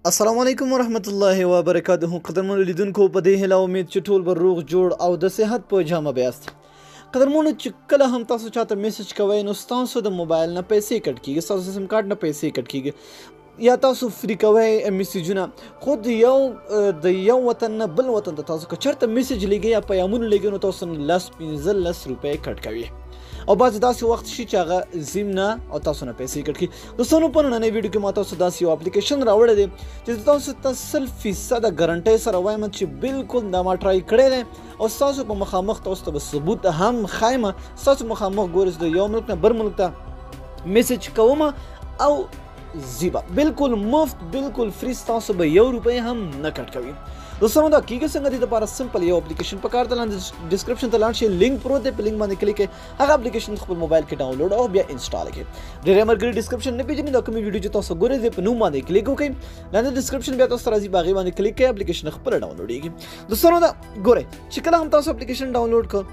السلام علیکم ورحمت الله وبرکاته. قدرمنو لیدونکو په دې هیله امید چې ټول به روغ جوړ او د صحت په جامه به یاست. قدرمنو چې کله هم تاسو چاته میسج کوئ نو ستاسو د موبایل نه پیسې کټ کیږي، ستاسو سیم کارت نه پیسې کټ کیږي یا تاسو فری کوئ میسجونه، خو د یو وطن نه بل وطن ته تاسو که چېرته میسج لیږئ یا پیغامونه لیږئ نو تاسو نه 15 روپۍ کټ کوي او بعضې داسې وخت شي چې هغه زیم نه او تاسو نه پیسې کټ کړي. دوستانو په نننۍ ویډیو کې ما تاسو داسې یو اپلیکیشن راوړی دی چې تاسو ته 100% ګارنټۍ سره وایم چې بالکل دا ما ټرای کړی دی او ستاسو په مخامخ تاسو ته به ثبوت هم ښایم. ستاسو مخامخ ګورئ چې د یو ملک نه بل ملک ته میسج کوم او زیبا بالکل مفت بالکل فری، ستاسو به 1 روپۍ هم نه کټ کوي. دوستانو دا کیږي څنګه دې لپاره سمپل یو اپلیکیشن پکار ده. لاندې ډسکرپشن ته لاړ شئ، لینک پروت دی، په لینک باندې کلیک کړئ، هغه اپلیکیشن خپل موبایل کې ډاونلوډ او بیا انسټال کړئ. ډېر ملګري ډسکرپشن نه پیژني، دا کومې ویډیو چې تاسو ګورئ دې په نوم باندې کلیک وکړئ، لاندې ډسکرپشن بیا تاسو ته راځي، په هغې باندې کلیک کړئ، اپلیکیشن خپله ډاونلوډېږي. دوستانو دا ګورئ چې کله هم تاسو اپلیکیشن ډاونلوډ کړئ،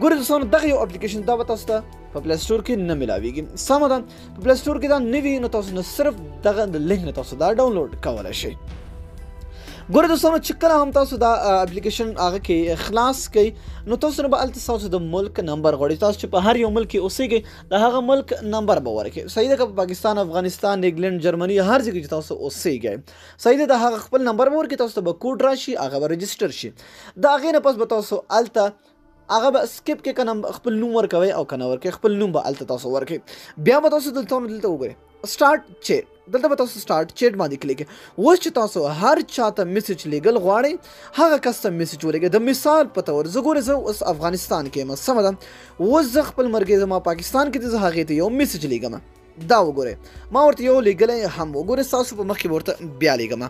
ګورئ دوستانو دغه یو اپلیکیشن دا به تاسو ته په پلی سټور کې نه ملاویږي. سمه ده، په پلی سټور کې دا نه وي نو تاسو نه صرف دغه لینک نه تاسو دا ډاونلوډ کولی شئ. ګوره دوستانو چې کله هم تاسو دا اپلیکیشن هغه کې خلاص کړئ نو تاسو نه به هلته ستاسو د ملک نمبر غواړي. تاسو چې په هر یو ملک کې اوسیږئ د هغه ملک نمبر به ورکړئ. صحیح ده، که په پاکستان، افغانستان، انګلند، جرمني هر ځای کې چې تاسو اوسیږئ، صحیح ده، د هغه خپل نمبر به ورکړئ، تاسو ته به کوډ راشي، هغه به رجسټر شي. د هغې نه پس به تاسو هلته هغه به سکپ کې که خپل نوم ورکوئ او که نه ورکوئ، خپل نوم به هلته تاسو ورکوئ. بیا به تاسو دلته وګورئ سټارټ چیټ، دلته به تاسو سټارټ چیټ باندې کلیک کړئ. اوس چې تاسو هر چاته میسج لیږل غواړئ هغه کس ته میسج ولېږئ. د مثال په طور زه ګورئ زه اوس افغانستان کې یم، سمه ده، اوس زه خپل مرګی زما پاکستان کې دی، زه هغې ته یو میسج لیږم. دا وګورئ ما ورته یو لیږلی هم، وګورئ ستاسو په مخ کې به ورته بیا لیږم.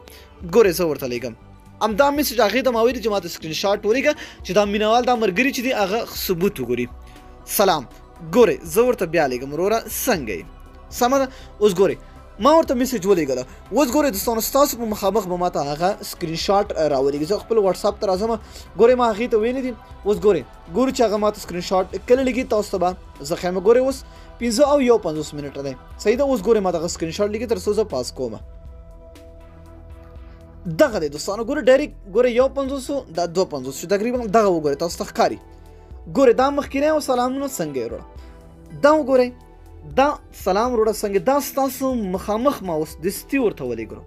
ګورئ زه ورته لیږم همدا میسج، هغې ته ما ویلي چې ما ته سکرین شاټ ولېږه چې دا مینوال دا ملګري چې دي هغه ثبوت وګوري. سلام، ګورئ زه ورته بیا لیږم وروره څنګه یې، سمه ده. اوس ګورئ ما ورته میسج ولیږله. اوس ګورئ دوستانو ستاسو په مخامخ به ما ته هغه سکرین شاټ راولېږي. زه خپل وټساپ ته راځم، ګورئ ما هغې ته ویلي دي. اوس ګورئ چې هغه ما ته سکرین شاټ کله لګي تاسو ته به زه ښیم. ګورئ اوس 15 او 51 منټه دی، صحیح ده. اوس ګورئ ما دغه سکرین شاټ لګي تر څو زه پاس کوم. دغه دی دوستانو، ګورئ ډایرکټ ګورئ 51 دا 52 شو تقریبا. دغه وګورئ تاسو ته ښکاري. ګورئ دا مخکینی او سلامونه څنګه یې وروړه، دا وګورئ دا سلام وروړه څنګه، دا ستاسو مخامخ ما اوس دستي ورته ولیږلو.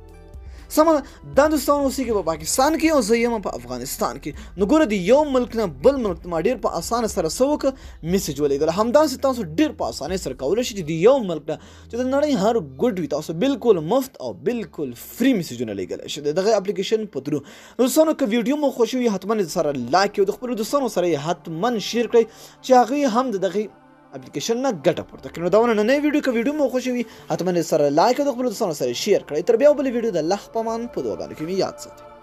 سمه ده، دا دوستانو اوسېږي په پاکستان کې او زه یم په افغانستان کې. نو ګوره د یو ملک نه بل ملک ته ما ډېر په اسانه سره څه وکړه میسج ولیږله. همداسې تاسو ډېر په اسانۍ سره کولی شئ چې د یو ملک نه چې د نړۍ هر ګوټ وي تاسو بالکل مفت او بالکل فری میسجونه لیږلی شئ د دغه اپلیکیشن په ترو. نو دوستانو که ویډیو مو خوښ وي حتما سره لایک کړئ او د خپلو دوستانو سره یې حتما شیر کړئ چې هغوی هم د دغې اپلیکیشن نه ګټه پورته کړي. نو دا نننۍ ویډیو که ویډیو مو خوښ وي حتما سره لایک او د خپلو دوستانو سره شیر کړئ. تر بیا بلې ویډیو د الله په امان په دعاګانو کې مې یاد ساتئ.